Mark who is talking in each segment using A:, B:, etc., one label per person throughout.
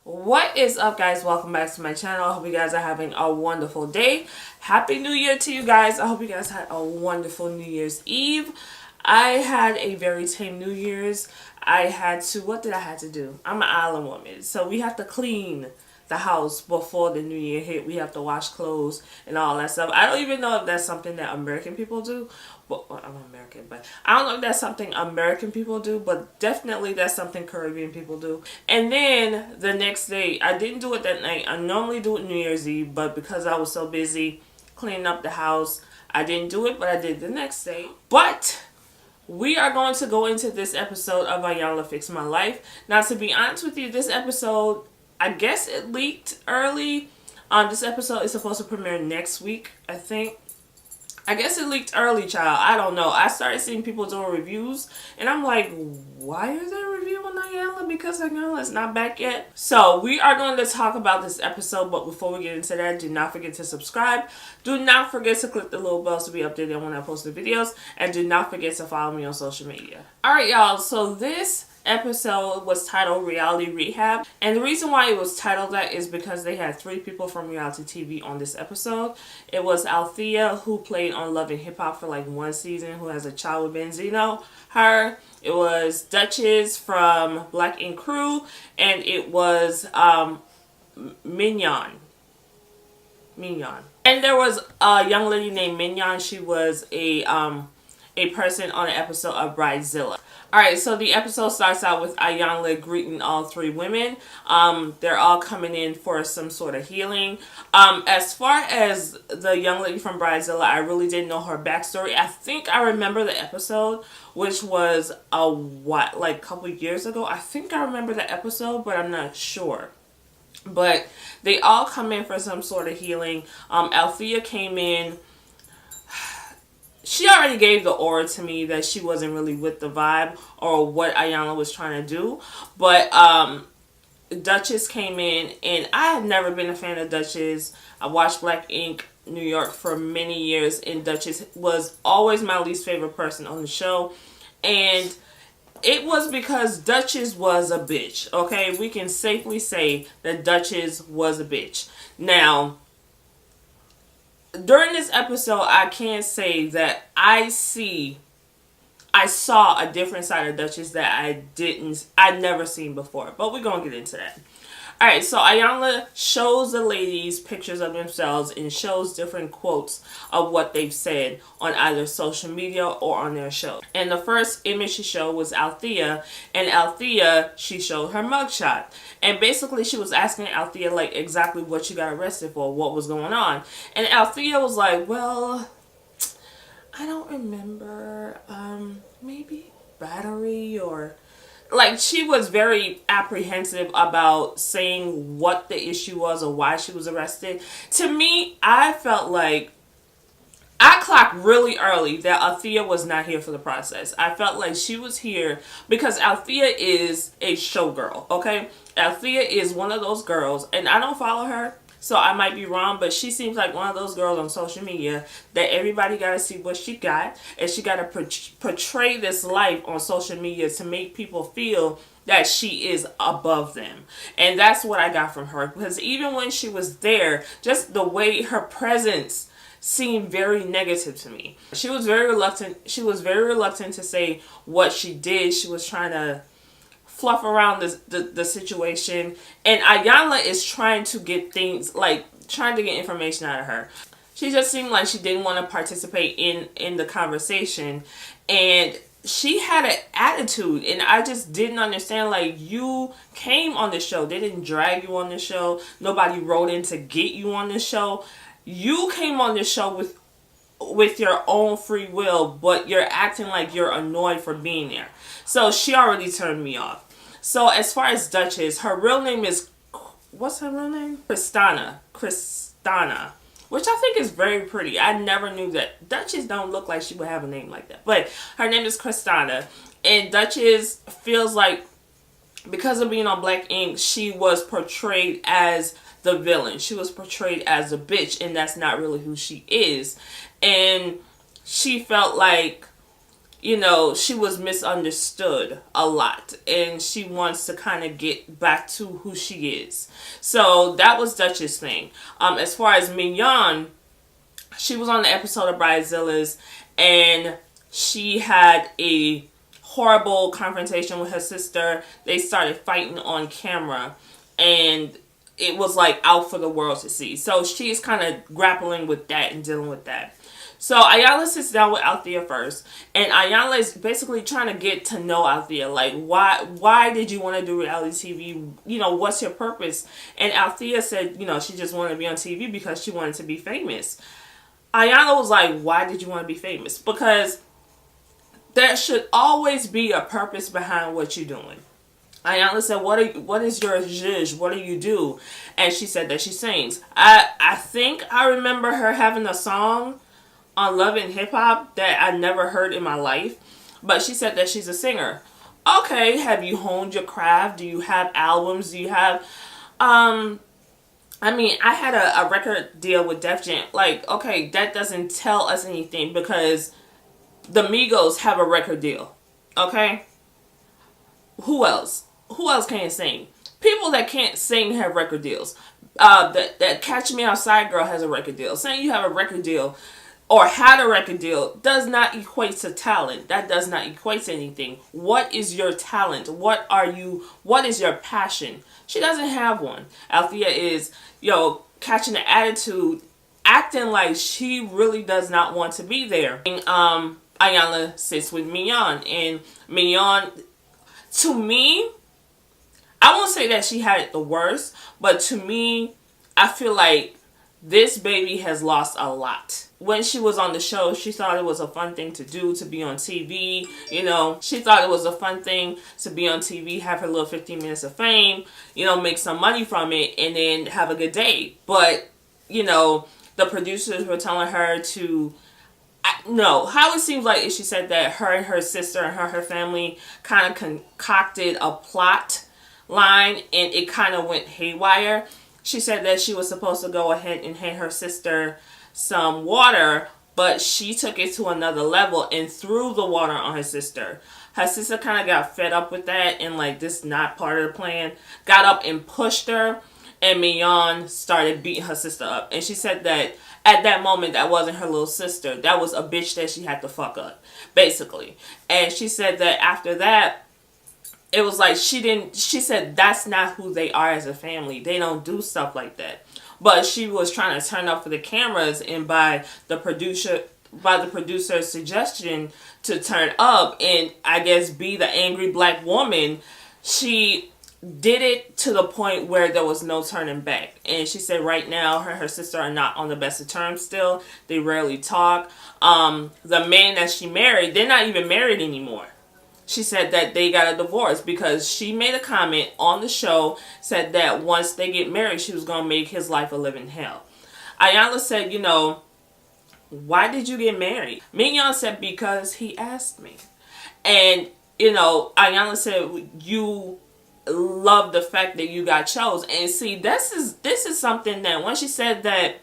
A: What is up, guys? Welcome back to my channel. I hope you guys are having a wonderful day. Happy New Year to you guys. I hope you guys had a wonderful New Year's Eve. I had a very tame New Year's. What did I have to do? I'm an island woman, so we have to clean the house before the new year hit. We have to wash clothes and all that stuff. I don't even know if that's something that American people do. Well, I'm American, but I don't know if that's something American people do, but definitely that's something Caribbean people do. And then the next day, I didn't do it that night. I normally do it New Year's Eve, but because I was so busy cleaning up the house, I didn't do it, but I did the next day. But we are going to go into this episode of Iyanla Fix My Life. Now, to be honest with you, this episode, I guess it leaked early. This episode is supposed to premiere next week, I think. I guess it leaked early, child. I don't know. I started seeing people doing reviews, and I'm like, why are they reviewing Iyanla? Because Iyanla's not back yet. So we are going to talk about this episode, but before we get into that, do not forget to subscribe. Do not forget to click the little bell to be updated when I post the videos, and do not forget to follow me on social media. Alright, y'all. So this episode was titled Reality Rehab, and the reason why it was titled that is because they had 3 people from reality TV on this episode. It was Althea, who played on Love and Hip Hop for like 1 season, who has a child with Benzino. It was Duchess from Black Ink Crew, and it was Mignon. And there was a young lady named Mignon. She was a person on an episode of Bridezilla. Alright, so the episode starts out with Iyanla greeting all 3 women. They're all coming in for some sort of healing. As far as the young lady from Bridezilla, I really didn't know her backstory. I think I remember the episode, which was a couple years ago. I think I remember the episode, but I'm not sure. But they all come in for some sort of healing. Althea came in. She already gave the aura to me that she wasn't really with the vibe or what Iyanla was trying to do. But Duchess came in, and I have never been a fan of Duchess. I watched Black Ink New York for many years, and Duchess was always my least favorite person on the show. And it was because Duchess was a bitch, okay? We can safely say that Duchess was a bitch. Now, during this episode, I can say that I saw a different side of Duchess that I'd never seen before. But we're going to get into that. Alright, so Iyanla shows the ladies pictures of themselves and shows different quotes of what they've said on either social media or on their show. And the first image she showed was Althea, and Althea, she showed her mugshot. And basically she was asking Althea like exactly what she got arrested for, what was going on. And Althea was like, well, I don't remember, maybe battery or... Like, she was very apprehensive about saying what the issue was or why she was arrested. To me, I felt like I clocked really early that Althea was not here for the process. I felt like she was here because Althea is a showgirl, okay? Althea is one of those girls, and I don't follow her, so I might be wrong, but she seems like one of those girls on social media that everybody got to see what she got, and she got to portray this life on social media to make people feel that she is above them. And that's what I got from her, because even when she was there, just the way her presence seemed very negative to me. She was very reluctant to say what she did. She was trying to fluff around the situation, and Iyanla is trying to get information out of her. She just seemed like she didn't want to participate in the conversation, and she had an attitude, and I just didn't understand. Like, you came on the show. They didn't drag you on the show. Nobody wrote in to get you on the show. You came on the show with your own free will, but you're acting like you're annoyed for being there. So she already turned me off. So as far as Duchess, her real name is, what's her real name? Kristana, which I think is very pretty. I never knew that. Duchess don't look like she would have a name like that. But her name is Kristana. And Duchess feels like, because of being on Black Ink, she was portrayed as the villain. She was portrayed as a bitch, and that's not really who she is. And she felt like she was misunderstood a lot, and she wants to kind of get back to who she is. So that was Dutch's thing. As far as Mignon, she was on the episode of Bridezilla's, and she had a horrible confrontation with her sister. They started fighting on camera, and it was like out for the world to see. So she's kind of grappling with that and dealing with that. So Iyanla sits down with Althea first, and Iyanla is basically trying to get to know Althea. Like, why did you want to do reality TV? What's your purpose? And Althea said, she just wanted to be on TV because she wanted to be famous. Iyanla was like, why did you want to be famous? Because there should always be a purpose behind what you're doing. Iyanla said, what is your zhuzh? What do you do? And she said that she sings. I think I remember her having a song on Love and Hip Hop that I never heard in my life. But she said that she's a singer. Okay, have you honed your craft? Do you have albums? Do you have... I had a record deal with Def Jam. Like, okay, that doesn't tell us anything because the Migos have a record deal. Okay? Who else? Who else can't sing? People that can't sing have record deals. That Catch Me Outside girl has a record deal. Saying you have a record deal or had a record deal does not equate to talent. That does not equate to anything. What is your talent? What is your passion? She doesn't have one. Althea is, catching the attitude, acting like she really does not want to be there. And Iyanla sits with Mignon. And Mignon, to me, I won't say that she had it the worst, but to me, I feel like this baby has lost a lot. When she was on the show, she thought it was a fun thing to do, to be on TV. She thought it was a fun thing to be on TV, have her little 15 minutes of fame, make some money from it, and then have a good day. But, the producers were telling her to... No, how it seems like is she said that her and her sister and her family kind of concocted a plot line, and it kind of went haywire. She said that she was supposed to go ahead and hand her sister some water, but she took it to another level and threw the water on her sister. Her sister kind of got fed up with that and like, this is not part of the plan. Got up and pushed her, and Mignon started beating her sister up. And she said that at that moment, that wasn't her little sister. That was a bitch that she had to fuck up, basically. And she said that after that, it was like she said that's not who they are as a family. They don't do stuff like that. But she was trying to turn up for the cameras, and by the producer's suggestion to turn up and I guess be the angry black woman, she did it to the point where there was no turning back. And she said right now her and her sister are not on the best of terms still. They rarely talk. The man that she married, they're not even married anymore. She said that they got a divorce because she made a comment on the show, said that once they get married, she was going to make his life a living hell. Iyanla said, why did you get married? Mignon said, because he asked me. And, Iyanla said, you love the fact that you got chose. And see, this is something that when she said that,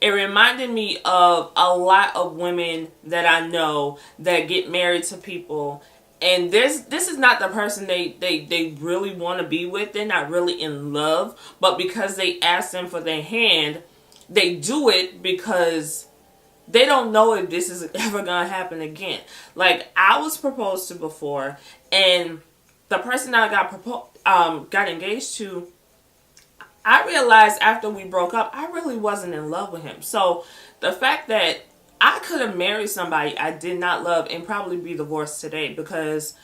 A: it reminded me of a lot of women that I know that get married to people. And this is not the person they really want to be with. They're not really in love. But because they ask them for their hand, they do it because they don't know if this is ever going to happen again. Like, I was proposed to before, and the person that I got engaged to, I realized after we broke up, I really wasn't in love with him. So the fact that I could have married somebody I did not love and probably be divorced today because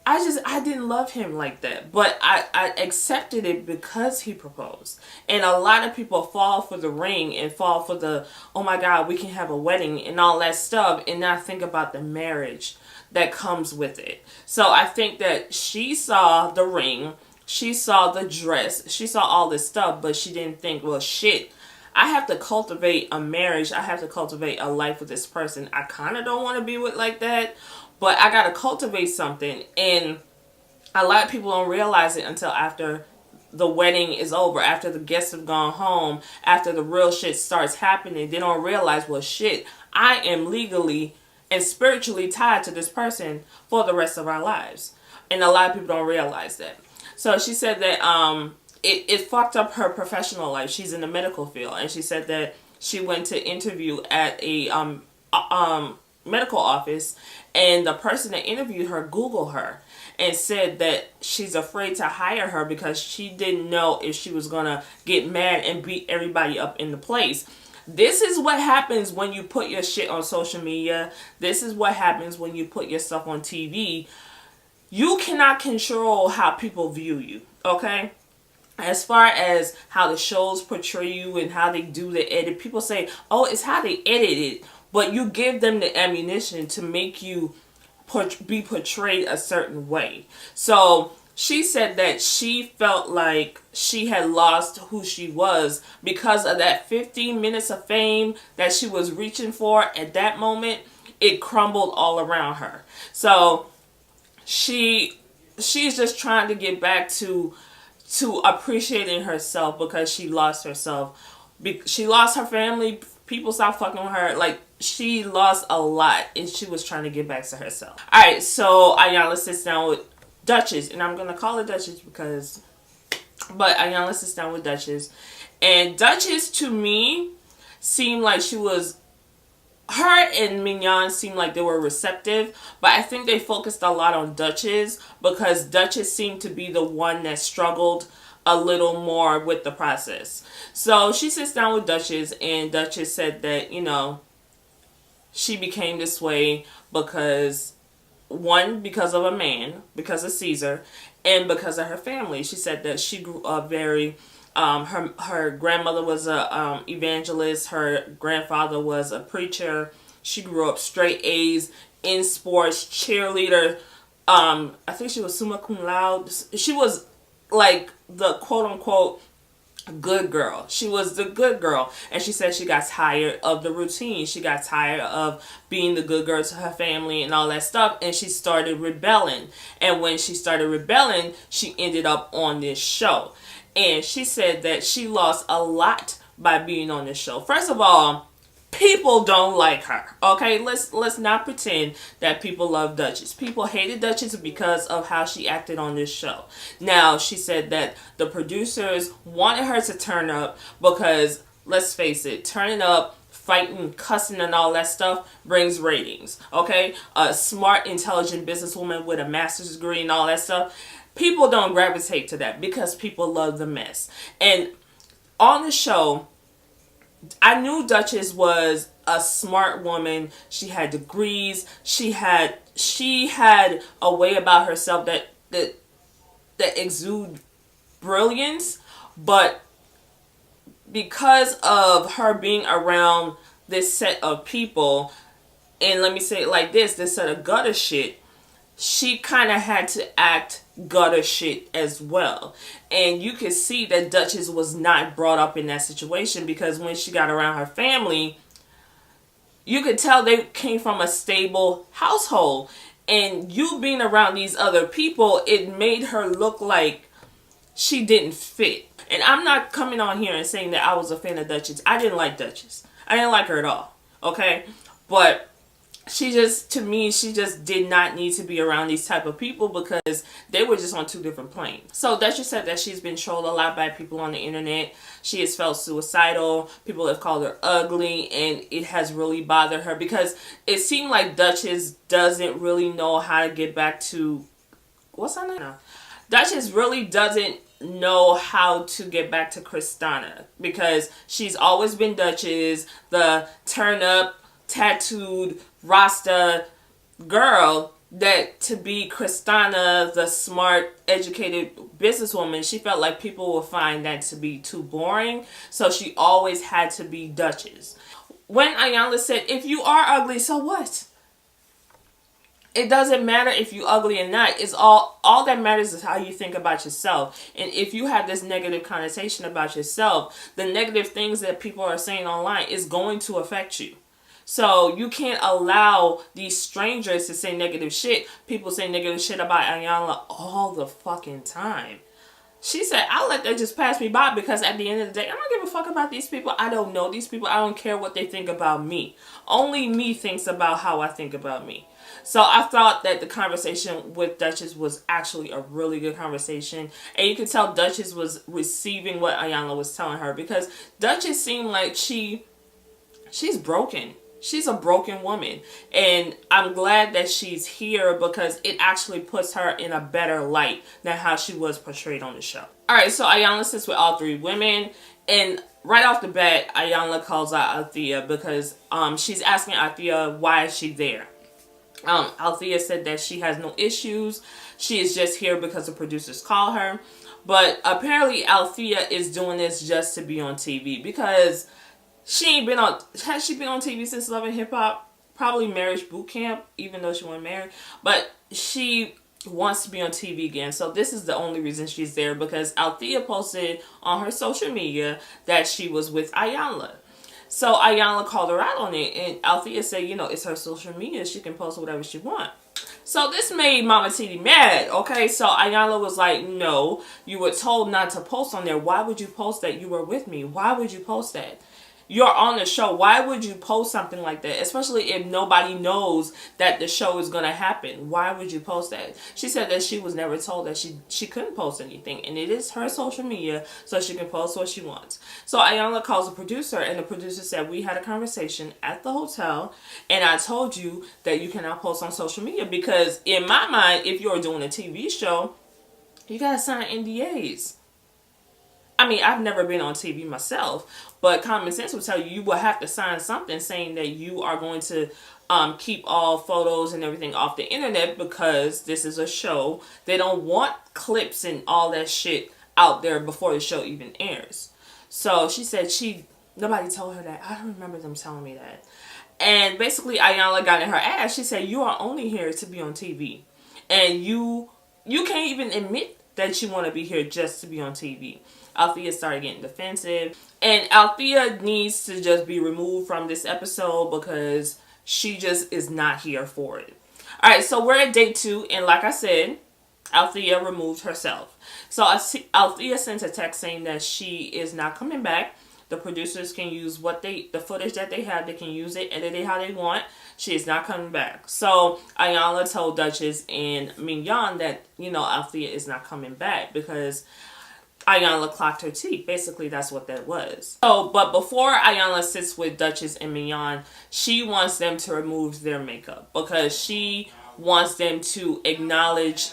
A: I didn't love him like that. But I accepted it because he proposed. And a lot of people fall for the ring and fall for the, oh my God, we can have a wedding and all that stuff, and not think about the marriage that comes with it. So I think that she saw the ring, she saw the dress, she saw all this stuff, but she didn't think, well, shit, I have to cultivate a marriage. I have to cultivate a life with this person I kind of don't want to be with like that, but I got to cultivate something. And a lot of people don't realize it until after the wedding is over, after the guests have gone home, after the real shit starts happening. They don't realize, well, shit, I am legally and spiritually tied to this person for the rest of our lives. And a lot of people don't realize that. So she said that it fucked up her professional life. She's in the medical field, and she said that she went to interview at a medical office, and the person that interviewed her Googled her and said that she's afraid to hire her because she didn't know if she was gonna get mad and beat everybody up in the place. This is what happens when you put your shit on social media. This is what happens when you put your stuff on TV. You cannot control how people view you, okay? As far as how the shows portray you and how they do the edit, people say, oh, it's how they edit it. But you give them the ammunition to make you be portrayed a certain way. So she said that she felt like she had lost who she was because of that 15 minutes of fame that she was reaching for at that moment. It crumbled all around her. So she's just trying to get back to appreciating herself because she lost herself. She lost her family. People stopped fucking with her. Like, she lost a lot, and she was trying to get back to herself. Alright, so Iyanla sits down with Duchess, and I'm going to call her Duchess but Iyanla sits down with Duchess, and Duchess, to me, seemed like her and Mignon seemed like they were receptive, but I think they focused a lot on Duchess because Duchess seemed to be the one that struggled a little more with the process. So she sits down with Duchess, and Duchess said that, she became this way because, one, because of a man, because of Caesar, and because of her family. She said that she grew up very... her grandmother was a evangelist. Her grandfather was a preacher. She grew up straight A's in sports, cheerleader. I think she was summa cum laude. She was like the quote unquote good girl. She was the good girl. And she said she got tired of the routine. She got tired of being the good girl to her family and all that stuff. And she started rebelling. And when she started rebelling, she ended up on this show. And she said that she lost a lot by being on this show. First of all, people don't like her. Okay, let's not pretend that people love Duchess. People hated Duchess because of how she acted on this show. Now, she said that the producers wanted her to turn up because, let's face it, turning up, fighting, cussing, and all that stuff brings ratings. Okay, a smart, intelligent businesswoman with a master's degree and all that stuff. People don't gravitate to that because people love the mess. And on the show, I knew Duchess was a smart woman. She had degrees. She had a way about herself that exude brilliance. But because of her being around this set of people, and let me say it like this set of gutter shit, she kind of had to act gutter shit as well. And you could see that Duchess was not brought up in that situation because when she got around her family, you could tell they came from a stable household. And you being around these other people, it made her look like she didn't fit. And I'm not coming on here and saying that I was a fan of Duchess. I didn't like Duchess. I didn't like her at all. Okay? But to me, she just did not need to be around these type of people because they were just on two different planes. So Duchess said that she's been trolled a lot by people on the internet. She has felt suicidal. People have called her ugly, and it has really bothered her because it seemed like Duchess doesn't really know how to get back to... What's her name now? Duchess really doesn't know how to get back to Kristana because she's always been Duchess, the turn up, tattooed Rasta girl, that to be Kristana, the smart, educated businesswoman, she felt like people would find that to be too boring. So she always had to be Duchess. When Iyanla said, if you are ugly, so what? It doesn't matter if you're ugly or not. It's all that matters is how you think about yourself. And if you have this negative connotation about yourself, the negative things that people are saying online is going to affect you. So you can't allow these strangers to say negative shit. People say negative shit about Iyanla all the fucking time. She said, I'll let that just pass me by because at the end of the day, I don't give a fuck about these people. I don't know these people. I don't care what they think about me. Only me thinks about how I think about me. So I thought that the conversation with Duchess was actually a really good conversation. And you could tell Duchess was receiving what Iyanla was telling her because Duchess seemed like she's broken. She's a broken woman. And I'm glad that she's here because it actually puts her in a better light than how she was portrayed on the show. Alright, so Iyanla sits with all three women. And right off the bat, Iyanla calls out Althea because she's asking Althea why is she there. Althea said that she has no issues. She is just here because the producers call her. But apparently Althea is doing this just to be on TV because she ain't been on... Has she been on TV since Love and Hip Hop? Probably Marriage Boot Camp, even though she wasn't married. But she wants to be on TV again. So this is the only reason she's there because Althea posted on her social media that she was with Iyanla. So Iyanla called her out on it. And Althea said, you know, it's her social media. She can post whatever she wants. So this made Mama Titi mad, okay? So Iyanla was like, no, you were told not to post on there. Why would you post that you were with me? Why would you post that? You're on the show. Why would you post something like that? Especially if nobody knows that the show is going to happen. Why would you post that? She said that she was never told that she couldn't post anything. And it is her social media, so she can post what she wants. So Iyanla calls the producer, and the producer said, we had a conversation at the hotel, and I told you that you cannot post on social media. Because in my mind, if you're doing a TV show, you got to sign NDAs. I mean, I've never been on TV myself, but common sense would tell you you will have to sign something saying that you are going to keep all photos and everything off the internet because this is a show. They don't want clips and all that shit out there before the show even airs. So she said nobody told her that. I don't remember them telling me that. And basically, Iyanla got in her ass. She said, you are only here to be on TV. And you can't even admit that you want to be here just to be on TV. Althea started getting defensive. And Althea needs to just be removed from this episode because she just is not here for it. Alright, so we're at day 2. And like I said, Althea removed herself. So Althea sent a text saying that she is not coming back. The producers can use the footage that they have. They can use it, edit it how they want. She is not coming back. So Iyanla told Duchess and Mignon that, you know, Althea is not coming back because Iyanla clocked her teeth. Basically, that's what that was. So, but before Iyanla sits with Duchess and Mignon, she wants them to remove their makeup because she wants them to acknowledge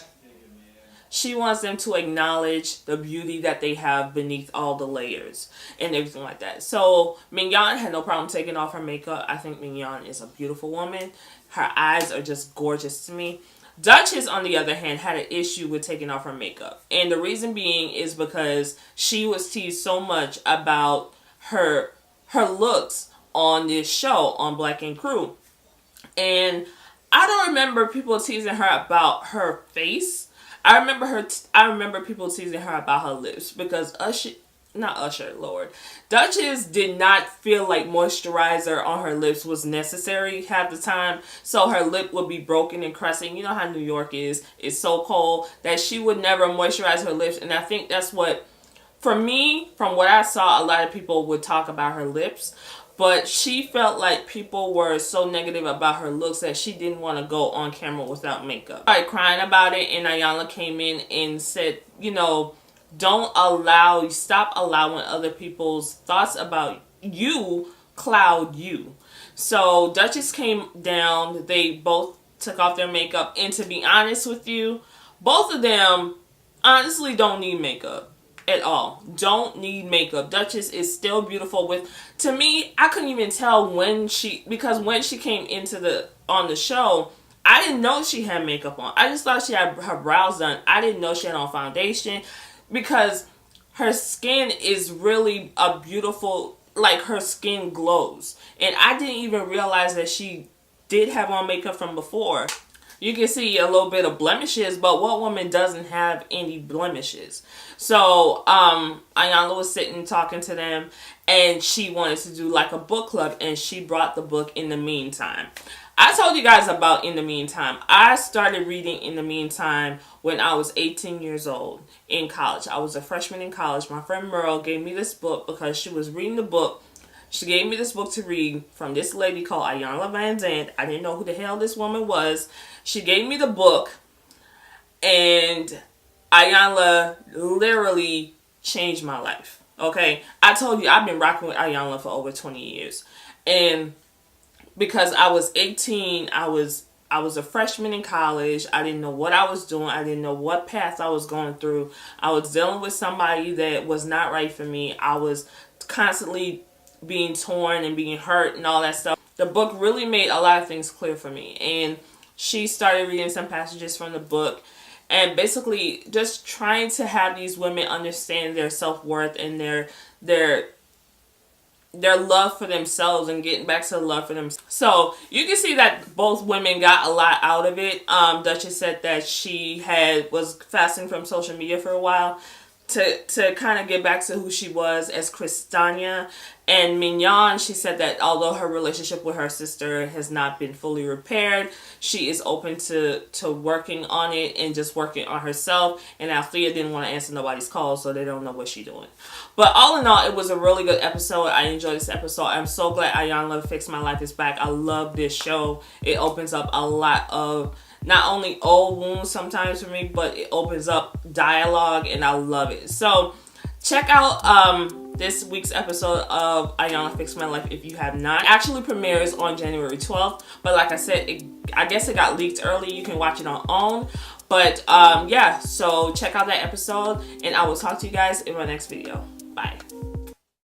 A: the beauty that they have beneath all the layers and everything like that. So Mignon had no problem taking off her makeup. I think Mignon is a beautiful woman. Her eyes are just gorgeous to me. Duchess, on the other hand, had an issue with taking off her makeup. And the reason being is because she was teased so much about her looks on this show on Black & Crew. And I don't remember people teasing her about her face. I remember people teasing her about her lips because Duchess did not feel like moisturizer on her lips was necessary half the time. So her lip would be broken and crusting. You know how New York is. It's so cold that she would never moisturize her lips. And I think that's what, for me, from what I saw, a lot of people would talk about her lips. But she felt like people were so negative about her looks that she didn't want to go on camera without makeup. I started crying about it, and Iyanla came in and said, you know, stop allowing other people's thoughts about you cloud you. So Duchess came down. They both took off their makeup. And to be honest with you, both of them honestly don't need makeup at all. Don't need makeup. Duchess is still beautiful to me, I couldn't even tell because when she came on the show, I didn't know she had makeup on. I just thought she had her brows done. I didn't know she had on foundation because her skin is really a beautiful, like her skin glows. And I didn't even realize that she did have on makeup from before. You can see a little bit of blemishes, but what woman doesn't have any blemishes? So, Iyanla was sitting talking to them, and she wanted to do like a book club, and she brought the book in the meantime. I told you guys about In the Meantime. I started reading In the Meantime when I was 18 years old in college. I was a freshman in college. My friend Merle gave me this book because she was reading the book. She gave me this book to read from this lady called Iyanla Van Zandt. I didn't know who the hell this woman was. She gave me the book, and Iyanla literally changed my life. Okay? I told you I've been rocking with Iyanla for over 20 years. And because I was 18, I was a freshman in college. I didn't know what I was doing. I didn't know what path I was going through. I was dealing with somebody that was not right for me. I was constantly being torn and being hurt and all that stuff. The book really made a lot of things clear for me. And she started reading some passages from the book and basically just trying to have these women understand their self-worth and their love for themselves and getting back to the love for themselves. So you can see that both women got a lot out of it. Duchess said that she was fasting from social media for a while to kind of get back to who she was as Kristania. And Mignon, she said that although her relationship with her sister has not been fully repaired, she is open to working on it and just working on herself. And Althea didn't want to answer nobody's calls, so they don't know what she's doing. But all in all, it was a really good episode. I enjoyed this episode. I'm so glad Iyanla Fix My Life is back. I love this show. It opens up a lot of not only old wounds sometimes for me, but it opens up dialogue, and I love it. So check out this week's episode of Iyanla Fix My Life if you have not. It actually premieres on January 12th, but like I said, I guess it got leaked early. You can watch it on OWN. But yeah, so check out that episode, and I will talk to you guys in my next video. Bye.